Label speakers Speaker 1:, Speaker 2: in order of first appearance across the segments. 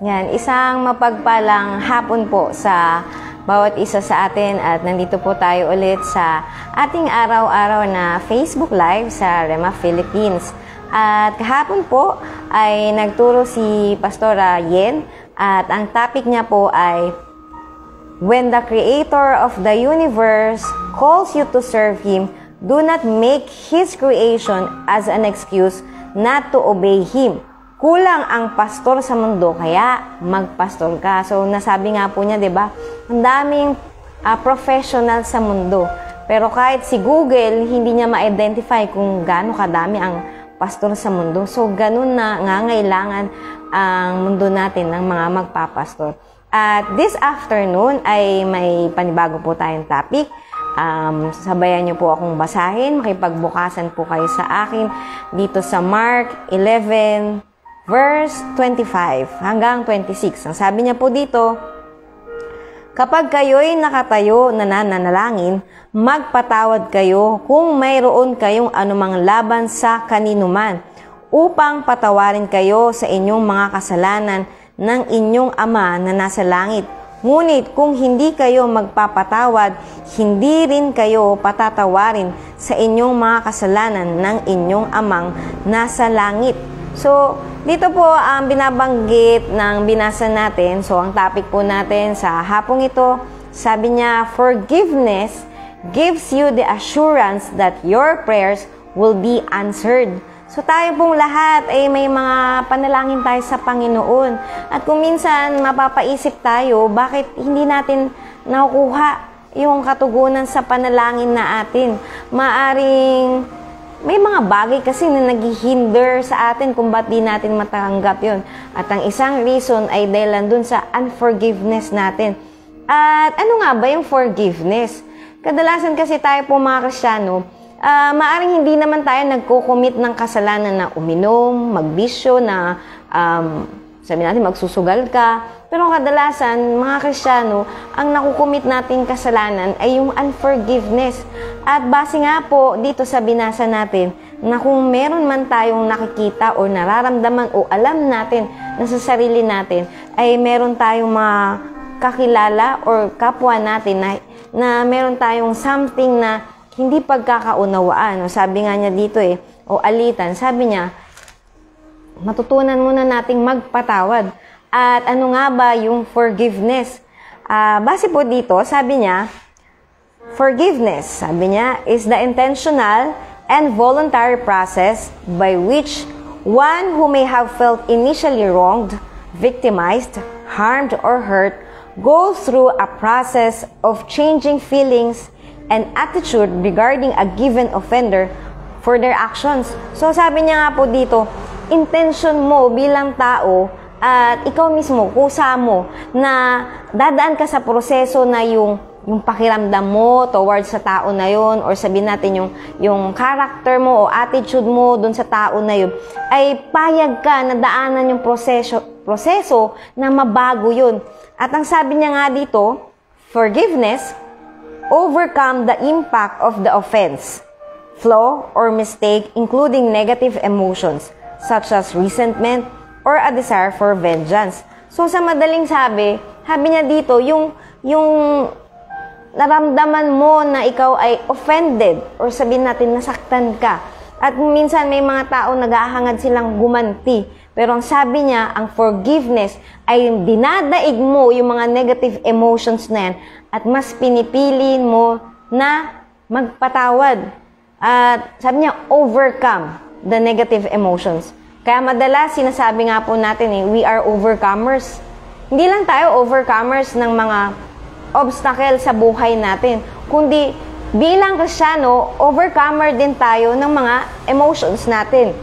Speaker 1: Yan, isang mapagpalang hapon po sa bawat isa sa atin at nandito po tayo ulit sa ating araw-araw na Facebook Live sa Rema Philippines. At kahapon po ay nagturo si Pastora Yen at ang topic niya po ay when the Creator of the universe calls you to serve Him, do not make His creation as an excuse not to obey Him. Kulang ang pastor sa mundo, kaya magpastor ka. So, nasabi nga po niya, diba? Ang daming professional sa mundo. Pero kahit si Google, hindi niya ma-identify kung gaano kadami ang pastor sa mundo. So, ganun na ngangailangan ang mundo natin ng mga magpapastor. At this afternoon ay may panibago po tayong topic. Sabayan niyo po akong basahin. Makipagbukasan po kayo sa akin dito sa Mark 11, verse 25 hanggang 26. Ang sabi niya po dito, kapag kayo'y nakatayo na nananalangin, magpatawad kayo kung mayroon kayong anumang laban sa kaninuman, upang patawarin kayo sa inyong mga kasalanan ng inyong Ama na nasa langit. Ngunit kung hindi kayo magpapatawad, hindi rin kayo patatawarin sa inyong mga kasalanan ng inyong Amang nasa langit. So, dito po ang binabanggit ng binasa natin. So, ang topic po natin sa hapong ito, sabi niya, forgiveness gives you the assurance that your prayers will be answered. So, tayo pong lahat ay may mga panalangin tayo sa Panginoon. At kung minsan mapapaisip tayo, bakit hindi natin nakukuha yung katugunan sa panalangin na atin? Maaring may mga bagay kasi na naghihinder sa atin kung ba't di natin matanggap yun. At ang isang reason ay dahil dun sa unforgiveness natin. At ano nga ba yung forgiveness? Kadalasan kasi tayo po mga Kristiyano, maaring hindi naman tayo nagko-commit ng kasalanan na uminom, magbisyo, na sabi natin magsusugal ka. Pero kadalasan, mga Kristiyano, ang nakukumit nating kasalanan ay yung unforgiveness. At base nga po dito sa binasa natin, na kung meron man tayong nakikita o nararamdaman o alam natin na sa sarili natin, ay meron tayong mga kakilala or kapwa natin na meron tayong something na hindi pagkakaunawaan. Sabi nga niya dito o alitan, sabi niya, matutunan muna nating magpatawad. At ano nga ba yung forgiveness? Base po dito, sabi niya, forgiveness, sabi niya, is the intentional and voluntary process by which one who may have felt initially wronged, victimized, harmed, or hurt goes through a process of changing feelings and attitude regarding a given offender for their actions. So sabi niya nga po dito, intention mo bilang tao at ikaw mismo, kusa mo na dadaan ka sa proseso na yung pakiramdam mo towards sa tao na yun, or sabihin natin yung character mo o attitude mo dun sa tao na yun, ay payag ka na daanan yung proseso na mabago yun. At ang sabi niya nga dito, forgiveness overcome the impact of the offense, flaw, or mistake, including negative emotions such as resentment or a desire for vengeance. So, sa madaling sabi niya dito, yung naramdaman mo na ikaw ay offended or sabihin natin nasaktan ka. At minsan may mga tao naghahangad silang gumanti. Pero ang sabi niya, ang forgiveness ay dinadaig mo yung mga negative emotions na yan at mas pinipili mo na magpatawad. At sabi niya, overcome the negative emotions. Kaya madalas sinasabi nga po natin we are overcomers. Hindi lang tayo overcomers ng mga obstacle sa buhay natin, kundi bilang Kristiyano, overcomer din tayo ng mga emotions natin.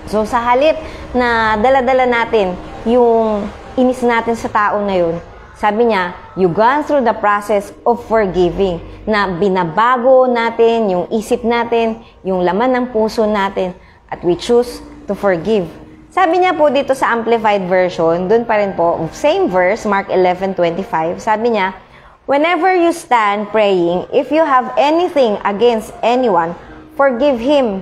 Speaker 1: So sa halip na dala-dala natin yung inis natin sa tao na yun, sabi niya, you gone through the process of forgiving, na binabago natin yung isip natin, yung laman ng puso natin, at we choose to forgive. Sabi niya po dito sa Amplified Version, dun pa rin po, same verse, Mark 11:25, sabi niya, whenever you stand praying, if you have anything against anyone, forgive him.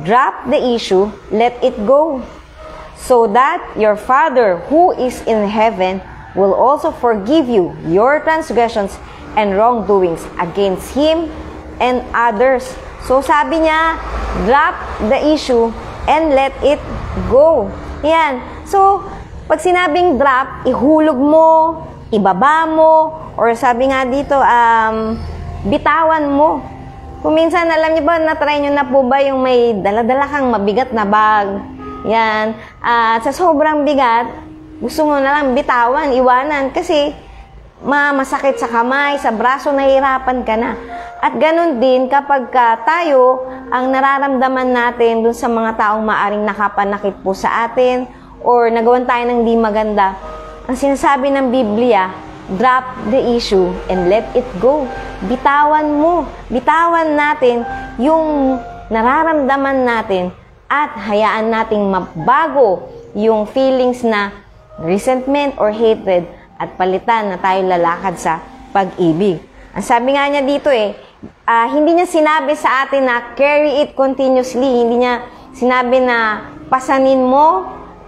Speaker 1: Drop the issue, let it go. so that your Father who is in heaven will also forgive you your transgressions and wrongdoings against Him and others. So sabi niya, drop the issue and let it go. Yan. So, pag sinabing drop, ihulog mo, ibaba mo, or sabi nga dito, bitawan mo. Kung minsan, alam niyo ba, na-try niyo na po ba yung may dala-dala kang mabigat na bag? Yan. At sa sobrang bigat, gusto mo na lang bitawan, iwanan. Kasi, masakit sa kamay, sa braso, nahihirapan ka na. At ganun din, kapag tayo, ang nararamdaman natin dun sa mga taong maaring nakapanakit po sa atin, or nagawan tayo ng di maganda, ang sinasabi ng Biblia, drop the issue and let it go. Bitawan mo. Bitawan natin yung nararamdaman natin at hayaan nating mabago yung feelings na resentment or hatred at palitan na tayo lalakad sa pag-ibig. Ang sabi nga niya dito hindi niya sinabi sa atin na carry it continuously. Hindi niya sinabi na pasanin mo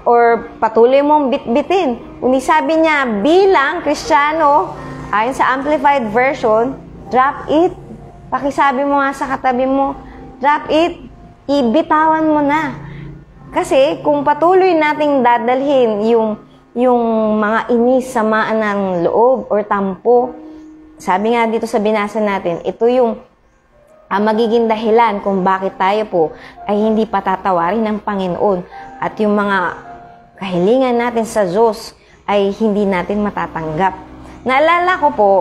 Speaker 1: or patuloy mong bitbitin. Kundi sabi niya, bilang Kristiyano, ayon sa Amplified Version, drop it. Pakisabi mo nga sa katabi mo, drop it. Ibitawan mo na. Kasi kung patuloy nating dadalhin yung mga inis, samaan ng loob or tampo, sabi nga dito sa binasa natin, ito yung magiging dahilan kung bakit tayo po ay hindi patatawarin ng Panginoon at yung mga kahilingan natin sa Diyos ay hindi natin matatanggap. Naalala ko po,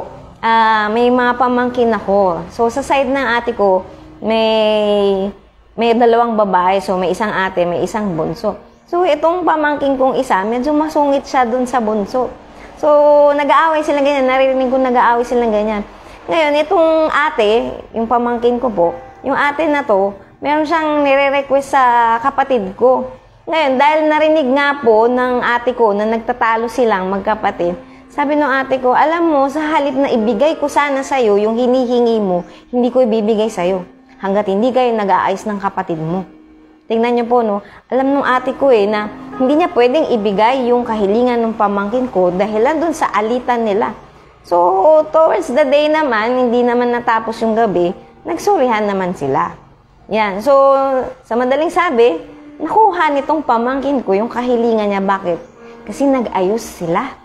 Speaker 1: may mga pamangkin ako. So, sa side ng ate ko, may dalawang babae. So, may isang ate, may isang bunso. So, itong pamangkin kong isa, medyo masungit siya dun sa bunso. So, nag-aaway silang ganyan. Naririnig ko nag-aaway silang ganyan. Ngayon, itong ate, yung pamangkin ko po, yung ate na to, meron siyang nire-request sa kapatid ko. Ngayon, dahil narinig nga po ng ate ko na nagtatalo silang magkapatid, sabi ng ate ko, alam mo, sa halip na ibigay ko sana sa'yo, yung hinihingi mo, hindi ko ibibigay sa'yo. Hanggat hindi kayo nag-aayos ng kapatid mo. Tingnan niyo po, no? Alam ng ate ko na hindi niya pwedeng ibigay yung kahilingan ng pamangkin ko dahilan dun sa alitan nila. So, towards the day naman, hindi naman natapos yung gabi, nagsurihan naman sila. Yan. So, sa madaling sabi, nakuha nitong pamangkin ko yung kahilingan niya. Bakit? Kasi nag-ayos sila.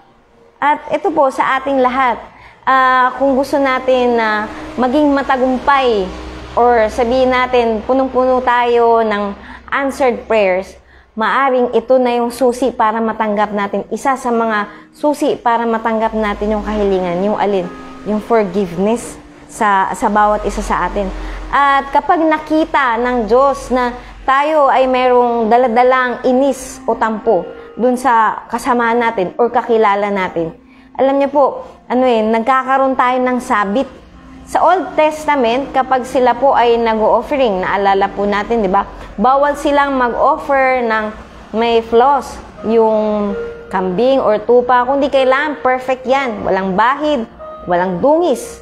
Speaker 1: At ito po sa ating lahat, kung gusto natin na maging matagumpay or sabihin natin punong-puno tayo ng answered prayers, maaring ito na yung susi para matanggap natin. Isa sa mga susi para matanggap natin yung kahilingan, yung alin? Yung forgiveness sa bawat isa sa atin. At kapag nakita ng Diyos na tayo ay mayroong daladalang inis o tampo dun sa kasamaan natin or kakilala natin. Alam niyo po, nagkakaroon tayo ng sabit. Sa Old Testament, kapag sila po ay nag-offering, naalala po natin, di ba? Bawal silang mag-offer ng may flaws, yung kambing or tupa, kundi kailangan perfect yan. Walang bahid, walang dungis.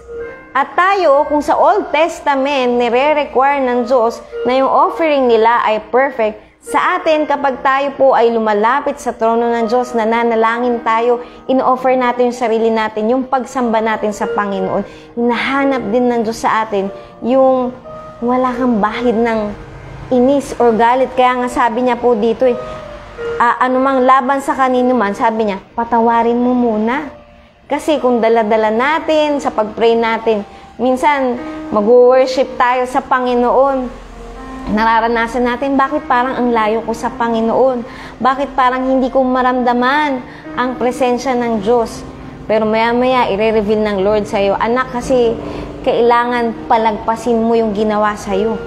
Speaker 1: At tayo, kung sa Old Testament, nire-require ng Diyos na yung offering nila ay perfect, sa atin, kapag tayo po ay lumalapit sa trono ng Diyos, nananalangin tayo, in-offer natin yung sarili natin, yung pagsamba natin sa Panginoon, hinahanap din ng Diyos sa atin yung wala kang bahid ng inis or galit. Kaya nga sabi niya po dito, anumang laban sa kanino man, sabi niya, patawarin mo muna. Kasi kung dala-dala natin sa pag-pray natin, minsan mag-worship tayo sa Panginoon, nararanasan natin, bakit parang ang layo ko sa Panginoon? Bakit parang hindi ko maramdaman ang presensya ng Diyos? Pero maya-maya, i-reveal ng Lord sa'yo, anak, kasi kailangan palagpasin mo yung ginawa sa'yo.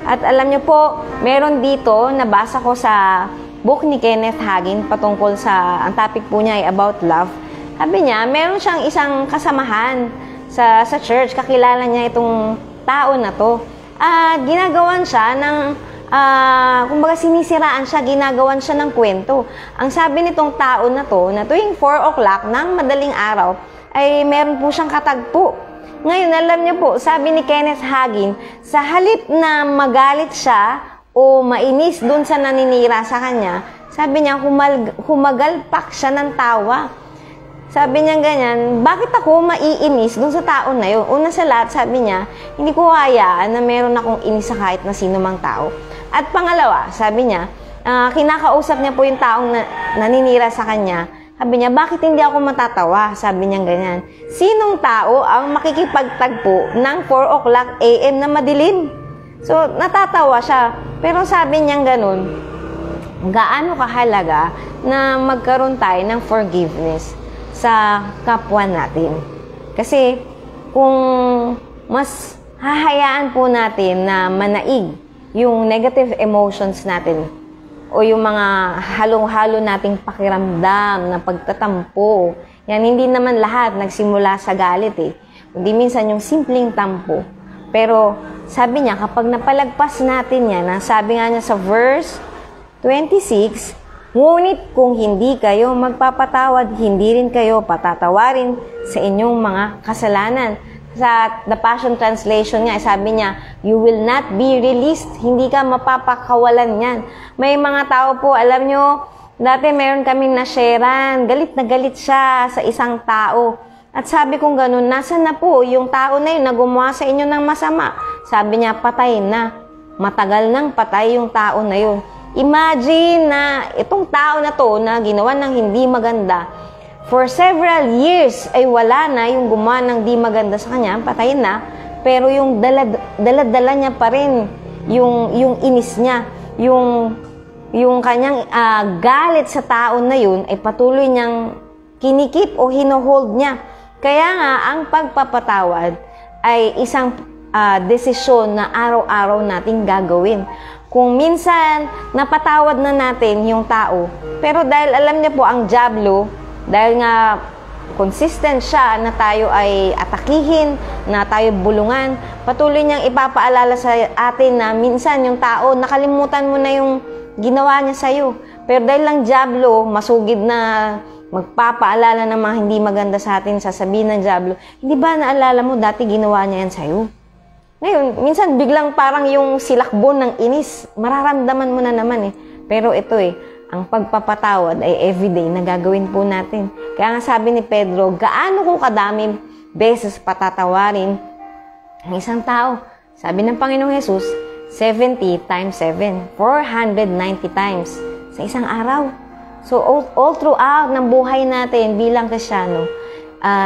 Speaker 1: At alam niyo po, meron dito, nabasa ko sa book ni Kenneth Hagin, patungkol sa, ang topic po niya ay about love. Sabi niya, meron siyang isang kasamahan sa church, kakilala niya itong tao na to. Ginagawan siya ng, kumbaga sinisiraan siya, ginagawan siya ng kwento. Ang sabi nitong tao na to, na tuwing 4 o'clock ng madaling araw, ay meron po siyang katagpo. Ngayon, alam niyo po, sabi ni Kenneth Hagin, sa halip na magalit siya o mainis dun sa naninira sa kanya, Sabi niya, humagalpak siya ng tawa. Sabi niya ganyan, bakit ako maiinis dun sa tao na yun? Una sa lahat, sabi niya, hindi ko hayaan na meron akong inis sa kahit na sino mang tao. At pangalawa, sabi niya, kinakausap niya po yung taong naninira sa kanya. Sabi niya, bakit hindi ako matatawa? Sabi niya ganyan, sinong tao ang makikipagtagpo ng 4 o'clock a.m. na madilim? So, natatawa siya. Pero sabi niya ganun, gaano kahalaga na magkaroon tayo ng forgiveness sa kapwa natin. Kasi kung mas hahayaan po natin na manaig yung negative emotions natin o yung mga halong-halo nating pakiramdam na pagtatampo, yan hindi naman lahat nagsimula sa galit Kundi minsan yung simpleng tampo. Pero sabi niya, kapag napalagpas natin yan, sabi nga niya sa verse 26, ngunit kung hindi kayo magpapatawad, hindi rin kayo patatawarin sa inyong mga kasalanan. Sa The Passion Translation nga, sabi niya, you will not be released. Hindi ka mapapakawalan yan. May mga tao po, alam nyo, dati meron kaming nasharean, galit na galit siya sa isang tao. At sabi kong ganun, nasan na po yung tao na yun na gumawa sa inyo ng masama? Sabi niya, patay na. Matagal nang patay yung tao na yun. Imagine na itong tao na to na ginawa ng hindi maganda, for several years ay wala na yung gumawa ng di maganda sa kanya, patayin na, pero yung dala niya pa rin yung inis niya, yung kanyang galit sa tao na yun ay patuloy niyang kinikip o hinohold niya. Kaya nga, ang pagpapatawad ay isang desisyon na araw-araw nating gagawin. Kung minsan, napatawad na natin yung tao, pero dahil alam niya po ang dyablo, dahil nga consistent siya na tayo ay atakihin, na tayo bulungan, patuloy niyang ipapaalala sa atin na minsan yung tao, nakalimutan mo na yung ginawa niya sa'yo. Pero dahil lang dyablo, masugid na magpapaalala ng mga hindi maganda sa atin, sasabihin ng dyablo, hindi ba naalala mo dati ginawa niya yan sa'yo? Ngayon, minsan biglang parang yung silakbon ng inis, mararamdaman mo na naman Pero ito ang pagpapatawad ay everyday na gagawin po natin. Kaya nga sabi ni Pedro, gaano ko kadaming beses patatawarin ang isang tao? Sabi ng Panginoong Jesus, 70 times 7, 490 times sa isang araw. So all throughout ng buhay natin bilang Kristiyano,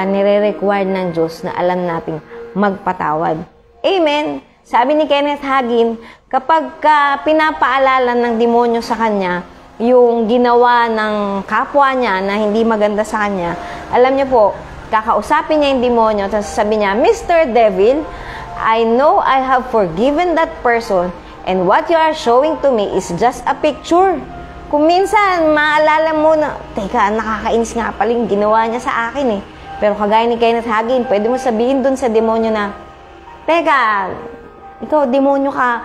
Speaker 1: nire-require ng Diyos na alam nating magpatawad. Amen. Sabi ni Kenneth Hagin, kapag pinapaalala ng demonyo sa kanya yung ginawa ng kapwa niya na hindi maganda sa kanya, alam niyo po, kakausapin niya yung demonyo, tapos sabi niya, Mr. Devil, I know I have forgiven that person and what you are showing to me is just a picture. Kung minsan, maalala mo na, teka, nakakainis nga pala yung ginawa niya sa akin Pero kagaya ni Kenneth Hagin, pwede mo sabihin dun sa demonyo na, teka, ikaw demonyo ka,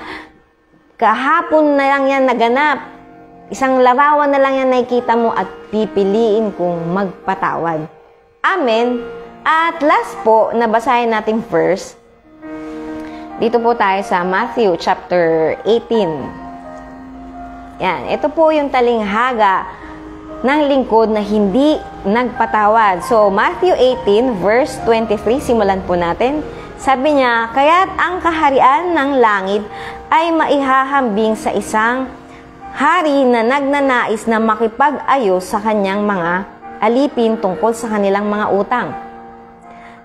Speaker 1: kahapon na lang yan naganap, isang larawan na lang yan nakikita mo at pipiliin kong magpatawad. Amen. At last po, nabasahin nating verse. Dito po tayo sa Matthew chapter 18. Yan, ito po yung talinghaga ng lingkod na hindi nagpatawad. So, Matthew 18 verse 23, simulan po natin. Sabi niya, kaya't ang kaharian ng langit ay maihahambing sa isang hari na nagnanais na makipag-ayos sa kanyang mga alipin tungkol sa kanilang mga utang.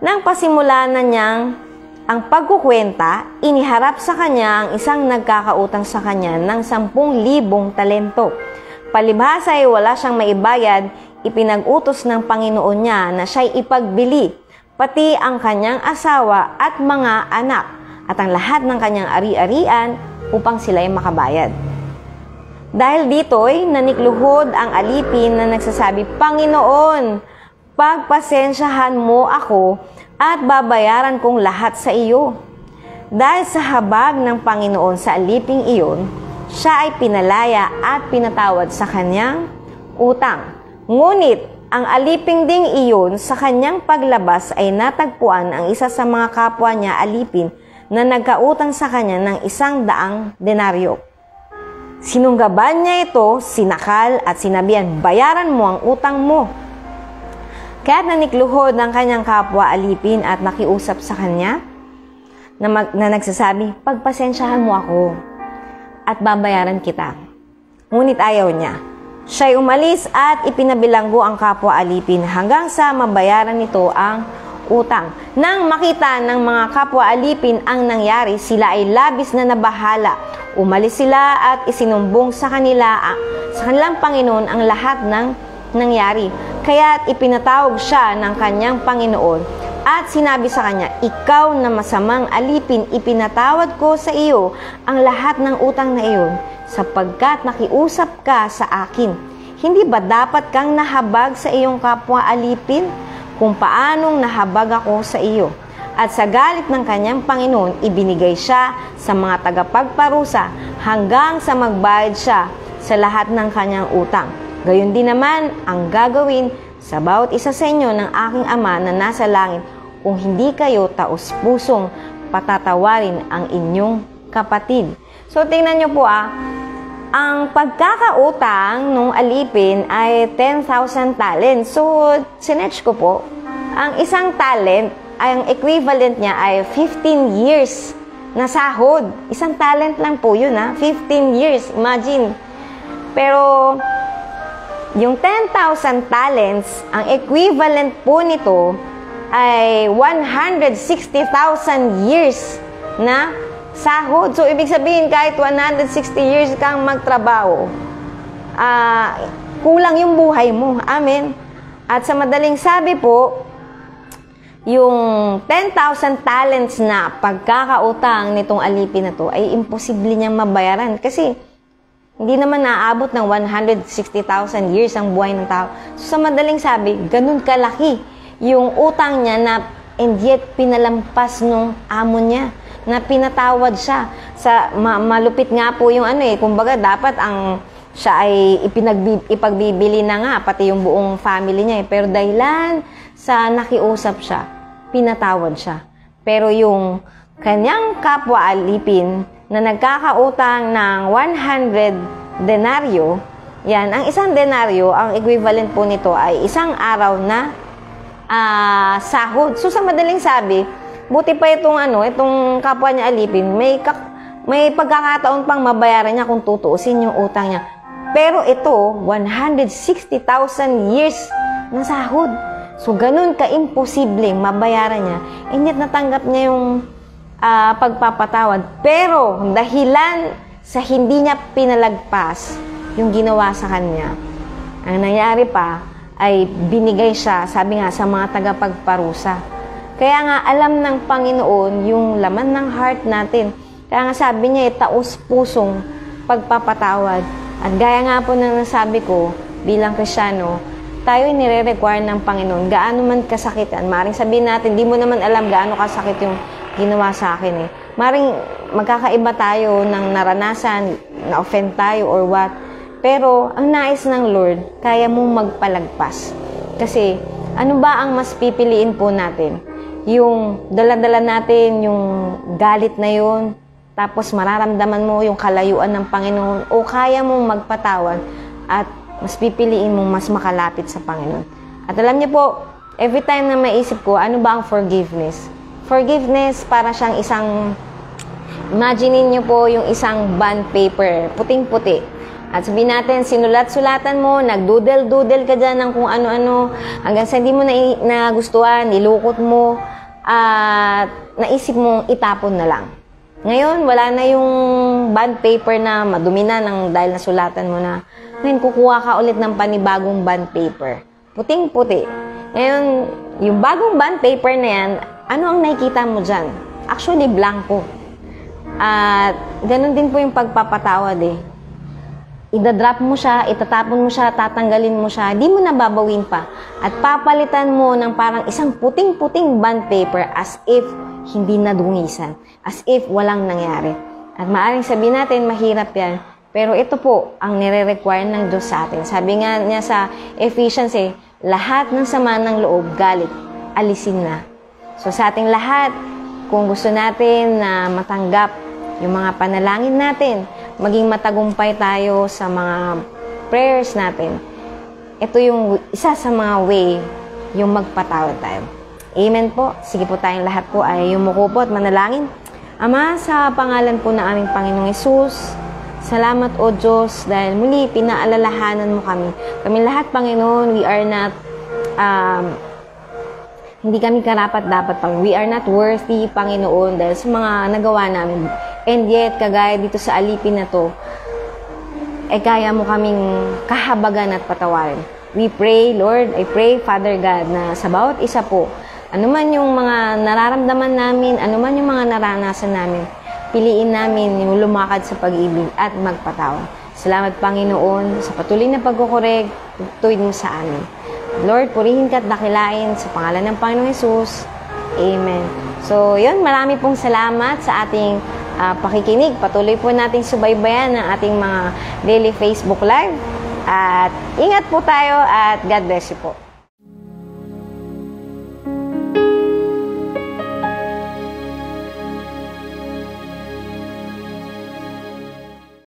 Speaker 1: Nang pasimula na niyang ang pagkukwenta, iniharap sa kanya ang isang nagkakautang sa kanya ng 10,000 talento. Palibhasa ay wala siyang maibayad, ipinag-utos ng Panginoon niya na siya'y ipagbili, pati ang kanyang asawa at mga anak, at ang lahat ng kanyang ari-arian upang sila'y makabayad. Dahil dito'y nanikluhod ang alipin na nagsasabi, Panginoon, pagpasensyahan mo ako at babayaran kong lahat sa iyo. Dahil sa habag ng Panginoon sa aliping iyon, siya ay pinalaya at pinatawad sa kanyang utang. Ngunit, ang aliping ding iyon sa kanyang paglabas ay natagpuan ang isa sa mga kapwa niya alipin na nagkautang sa kanya ng 100 denaryo. Sinunggaban niya ito, sinakal at sinabihan, bayaran mo ang utang mo. Kaya't nanikluhod ng kanyang kapwa alipin at nakiusap sa kanya na nagsasabi, pagpasensyahan mo ako at babayaran kita. Ngunit ayaw niya. Siya'y umalis at ipinabilanggo ang kapwa alipin hanggang sa mabayaran nito ang utang. Nang makita ng mga kapwa alipin ang nangyari, sila ay labis na nabahala. Umalis sila at isinumbong sa kanilang Panginoon ang lahat ng nangyari. Kaya't ipinatawag siya ng kanyang Panginoon at sinabi sa kanya, ikaw na masamang alipin, ipinatawad ko sa iyo ang lahat ng utang na iyon sapagkat nakiusap ka sa akin. Hindi ba dapat kang nahabag sa iyong kapwa alipin kung paanong nahabag ako sa iyo? At sa galit ng kanyang Panginoon, ibinigay siya sa mga tagapagparusa hanggang sa magbayad siya sa lahat ng kanyang utang. Gayon din naman ang gagawin sa bawat isa sa inyo ng aking Ama na nasa langit kung hindi kayo taos-pusong patatawarin ang inyong kapatid. So tingnan nyo po ang pagkakautang nung alipin ay 10,000 talents. So sinetch ko po, ang isang talent, ang equivalent niya ay 15 years na sahod. Isang talent lang po yun 15 years, imagine. Pero yung 10,000 talents, ang equivalent po nito ay 160,000 years na sahod. So ibig sabihin kahit 160 years kang magtrabaho, kulang yung buhay mo. Amen. At sa madaling sabi po, yung 10,000 talents na pagkakautang nitong alipin na to ay imposible niyang mabayaran kasi hindi naman naabot ng 160,000 years ang buhay ng tao. So, sa madaling sabi, ganun kalaki yung utang niya na and yet pinalampas nung amo niya, na pinatawad siya. Malupit nga po yung kumbaga dapat siya ay ipagbibili na nga, pati yung buong family niya. Pero dahilan sa nakiusap siya, pinatawad siya. Pero yung kanyang kapwa alipin na nagkakautang ng 100 denaryo, yan, ang isang denaryo, ang equivalent po nito ay isang araw na sahod. So sa madaling sabi, buti pa itong kapwa niya alipin, may pagkakataon pang mabayaran niya kung tutuusin yung utang niya. Pero ito, 160,000 years na sahod. So, ganun ka-imposibleng mabayaran niya. And yet, natanggap niya yung pagpapatawad. Pero, dahilan sa hindi niya pinalagpas yung ginawa sa kanya, ang nangyari pa ay binigay siya, sabi nga, sa mga tagapagparusa. Kaya nga, alam ng Panginoon yung laman ng heart natin. Kaya nga sabi niya, taos-pusong pagpapatawad. At gaya nga po na nasabi ko, bilang Kristiyano, tayo ay nire-require ng Panginoon. Gaano man kasakitan. Maring sabihin natin, di mo naman alam gaano kasakit yung ginawa sa akin Maring magkakaiba tayo ng naranasan, na-offend tayo or what. Pero, ang nais ng Lord, kaya mong magpalagpas. Kasi, ano ba ang mas pipiliin po natin? Yung dala-dala natin, yung galit na yun, tapos mararamdaman mo yung kalayuan ng Panginoon, o kaya mong magpatawad at mas pipiliin mong mas makalapit sa Panginoon. At alam niyo po, every time na maisip ko, ano ba ang forgiveness? Forgiveness, para siyang isang, imagine niyo po yung isang bond paper, puting-puti. At sabihin natin, sinulat-sulatan mo, nagdoodle-doodle ka dyan ng kung ano-ano, hanggang sa hindi mo nagustuhan, nilukot mo, at naisip mong itapon na lang. Ngayon, wala na yung bond paper na madumi na dahil nasulatan mo na. Ngayon, kukuha ka ulit ng panibagong bond paper. Puting-puti. Ngayon, yung bagong bond paper na yan, ano ang nakikita mo dyan? Actually, blanco. At ganun din po yung pagpapatawad Idadrop mo siya, itatapon mo siya, tatanggalin mo siya, di mo nababawin pa. At papalitan mo ng parang isang puting-puting bond paper as if hindi nadungisan. As if walang nangyari. At maaaring sabihin natin, mahirap yan. Pero ito po, ang nire-require ng Diyos sa atin. Sabi nga niya sa Ephesians lahat ng sama ng loob, galit, alisin na. So sa ating lahat, kung gusto natin na matanggap yung mga panalangin natin, maging matagumpay tayo sa mga prayers natin, ito yung isa sa mga way, yung magpatawad tayo. Amen po. Sige po, tayong lahat po ay yumuko po at manalangin. Ama, sa pangalan po ng aming Panginoong Hesus, salamat o Diyos dahil muli pinaalalahanan mo kami. Kami lahat, Panginoon, we are not, hindi kami karapat-dapat, Panginoon. We are not worthy, Panginoon, dahil sa mga nagawa namin. And yet, kagaya dito sa alipin na to, ay kaya mo kaming kahabagan at patawarin. We pray, Lord, I pray, Father God, na sa bawat isa po, anuman yung mga nararamdaman namin, anuman yung mga naranasan namin, piliin namin yung lumakad sa pag-ibig at magpatawad. Salamat, Panginoon, sa patuloy na pagkukorek, tuwid mo sa amin. Lord, purihin ka at dakilain sa pangalan ng Panginoong Hesus. Amen. So, yun, marami pong salamat sa ating pakikinig. Patuloy po nating subaybayan ang ating mga daily Facebook Live. At ingat po tayo at God bless you po.